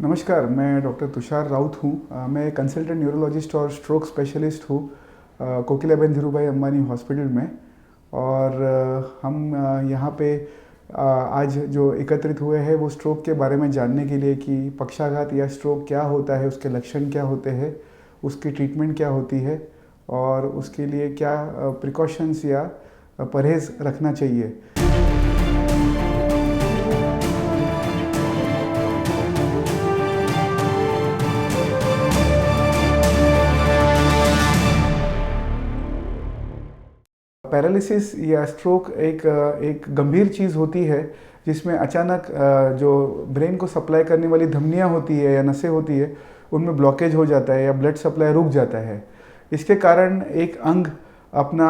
नमस्कार, मैं डॉक्टर तुषार राउत हूँ। मैं कंसल्टेंट न्यूरोलॉजिस्ट और स्ट्रोक स्पेशलिस्ट हूँ कोकिलाबेन धीरूभाई अंबानी हॉस्पिटल में। और हम यहाँ पे आज जो एकत्रित हुए हैं वो स्ट्रोक के बारे में जानने के लिए कि पक्षाघात या स्ट्रोक क्या होता है, उसके लक्षण क्या होते हैं, उसकी ट्रीटमेंट क्या होती है और उसके लिए क्या प्रिकॉशंस या परहेज़ रखना चाहिए। पैरालिसिस या स्ट्रोक एक गंभीर चीज़ होती है जिसमें अचानक जो ब्रेन को सप्लाई करने वाली धमनियाँ होती है या नसें होती है उनमें ब्लॉकेज हो जाता है या ब्लड सप्लाई रुक जाता है। इसके कारण एक अंग अपना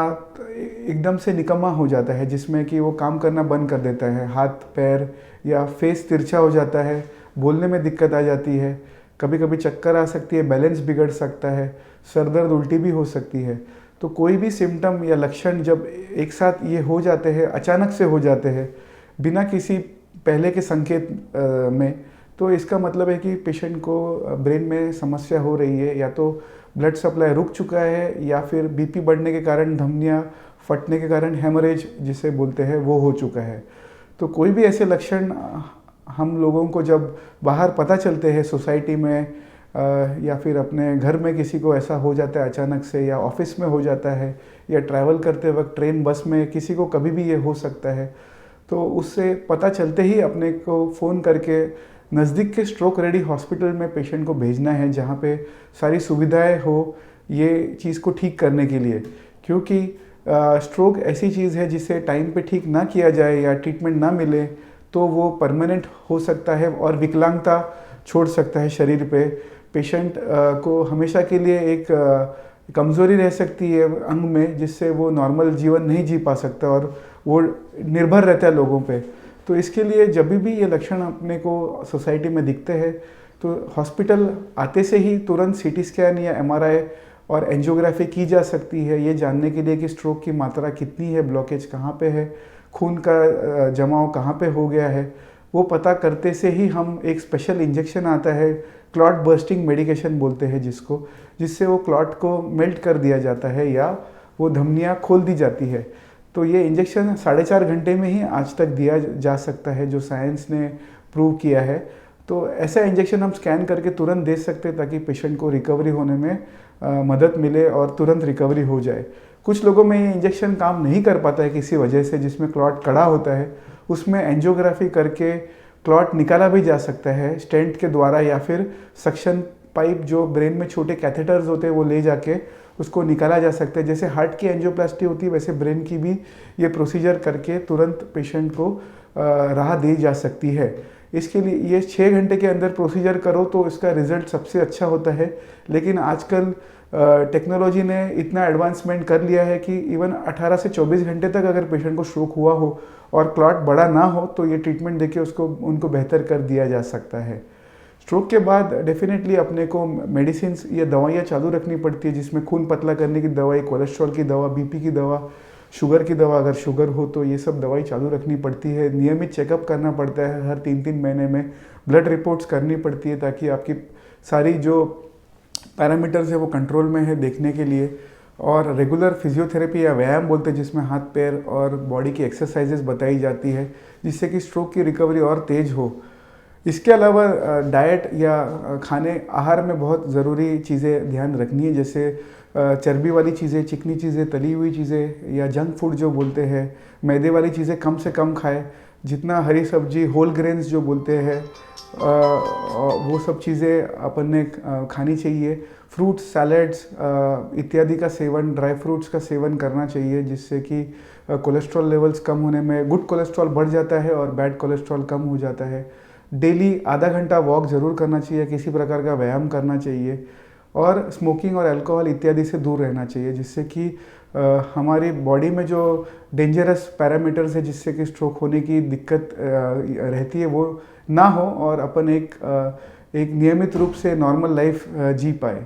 एकदम से निकम्मा हो जाता है जिसमें कि वो काम करना बंद कर देता है। हाथ पैर या फेस तिरछा हो जाता है, बोलने में दिक्कत आ जाती है, कभी कभी चक्कर आ सकती है, बैलेंस बिगड़ सकता है, सर दर्द उल्टी भी हो सकती है। तो कोई भी सिम्टम या लक्षण जब एक साथ ये हो जाते हैं, अचानक से हो जाते हैं बिना किसी पहले के संकेत में, तो इसका मतलब है कि पेशेंट को ब्रेन में समस्या हो रही है। या तो ब्लड सप्लाई रुक चुका है या फिर बीपी बढ़ने के कारण धमनियाँ फटने के कारण हेमरेज जिसे बोलते हैं वो हो चुका है। तो कोई भी ऐसे लक्षण हम लोगों को जब बाहर पता चलते हैं सोसाइटी में या फिर अपने घर में किसी को ऐसा हो जाता है अचानक से, या ऑफिस में हो जाता है, या ट्रैवल करते वक्त ट्रेन बस में किसी को कभी भी ये हो सकता है, तो उससे पता चलते ही अपने को फ़ोन करके नज़दीक के स्ट्रोक रेडी हॉस्पिटल में पेशेंट को भेजना है जहाँ पे सारी सुविधाएं हो ये चीज़ को ठीक करने के लिए। क्योंकि स्ट्रोक ऐसी चीज़ है जिसे टाइम पे ठीक ना किया जाए या ट्रीटमेंट ना मिले तो वो परमानेंट हो सकता है और विकलांगता छोड़ सकता है शरीर पे। पेशेंट को हमेशा के लिए एक कमज़ोरी रह सकती है अंग में जिससे वो नॉर्मल जीवन नहीं जी पा सकता और वो निर्भर रहता है लोगों पे। तो इसके लिए जब भी ये लक्षण अपने को सोसाइटी में दिखते हैं तो हॉस्पिटल आते से ही तुरंत सीटी स्कैन या एमआरआई और एंजियोग्राफी की जा सकती है, ये जानने के लिए कि स्ट्रोक की मात्रा कितनी है, ब्लॉकेज कहाँ पे है, खून का जमाव कहाँ पे हो गया है। वो पता करते से ही हम एक स्पेशल इंजेक्शन आता है, क्लॉट बर्स्टिंग मेडिकेशन बोलते हैं जिसको, जिससे वो क्लॉट को मेल्ट कर दिया जाता है या वो धमनियाँ खोल दी जाती है। तो ये इंजेक्शन 4.5 घंटे में ही आज तक दिया जा सकता है, जो साइंस ने प्रूव किया है। तो ऐसा इंजेक्शन हम स्कैन करके तुरंत दे सकते हैं ताकि पेशेंट को रिकवरी होने में मदद मिले और तुरंत रिकवरी हो जाए। कुछ लोगों में ये इंजेक्शन काम नहीं कर पाता है किसी वजह से, जिसमें क्लॉट कड़ा होता है, उसमें एंजियोग्राफी करके क्लॉट निकाला भी जा सकता है स्टेंट के द्वारा, या फिर सक्शन पाइप जो ब्रेन में छोटे कैथेटर्स होते हैं वो ले जाके उसको निकाला जा सकता है। जैसे हार्ट की एंजियोप्लास्टी होती है वैसे ब्रेन की भी ये प्रोसीजर करके तुरंत पेशेंट को राहत दी जा सकती है। इसके लिए ये 6 घंटे के अंदर प्रोसीजर करो तो इसका रिजल्ट सबसे अच्छा होता है। लेकिन आजकल टेक्नोलॉजी ने इतना एडवांसमेंट कर लिया है कि इवन 18 से 24 घंटे तक अगर पेशेंट को स्ट्रोक हुआ हो और क्लॉट बड़ा ना हो तो ये ट्रीटमेंट देके उनको बेहतर कर दिया जा सकता है। स्ट्रोक के बाद डेफिनेटली अपने को मेडिसिन या दवाइयाँ चालू रखनी पड़ती है, जिसमें खून पतला करने की दवाई, कोलेस्ट्रॉल की दवा, बीपी की दवा, शुगर की दवा, अगर शुगर हो तो ये सब दवाई चालू रखनी पड़ती है। नियमित चेकअप करना पड़ता है हर 3-3 महीने में, ब्लड रिपोर्ट्स करनी पड़ती है ताकि आपकी सारी जो पैरामीटर्स है वो कंट्रोल में है देखने के लिए। और रेगुलर फिजियोथेरेपी या व्यायाम बोलते हैं जिसमें हाथ पैर और बॉडी की एक्सरसाइजेस बताई जाती है जिससे कि स्ट्रोक की रिकवरी और तेज हो। इसके अलावा डाइट या खाने आहार में बहुत ज़रूरी चीज़ें ध्यान रखनी है, जैसे चर्बी वाली चीज़ें, चिकनी चीज़ें, तली हुई चीज़ें या जंक फूड जो बोलते हैं, मैदे वाली चीज़ें कम से कम खाएं। जितना हरी सब्जी, होल ग्रेन्स जो बोलते हैं वो सब चीज़ें अपन ने खानी चाहिए। फ्रूट्स, सैलड्स इत्यादि का सेवन, ड्राई फ्रूट्स का सेवन करना चाहिए जिससे कि कोलेस्ट्रॉल लेवल्स कम होने में, गुड कोलेस्ट्रॉल बढ़ जाता है और बैड कोलेस्ट्रॉल कम हो जाता है। डेली आधा घंटा वॉक ज़रूर करना चाहिए, किसी प्रकार का व्यायाम करना चाहिए और स्मोकिंग और अल्कोहल इत्यादि से दूर रहना चाहिए जिससे कि हमारी बॉडी में जो डेंजरस पैरामीटर्स है जिससे कि स्ट्रोक होने की दिक्कत रहती है वो ना हो और अपन एक नियमित रूप से नॉर्मल लाइफ जी पाए।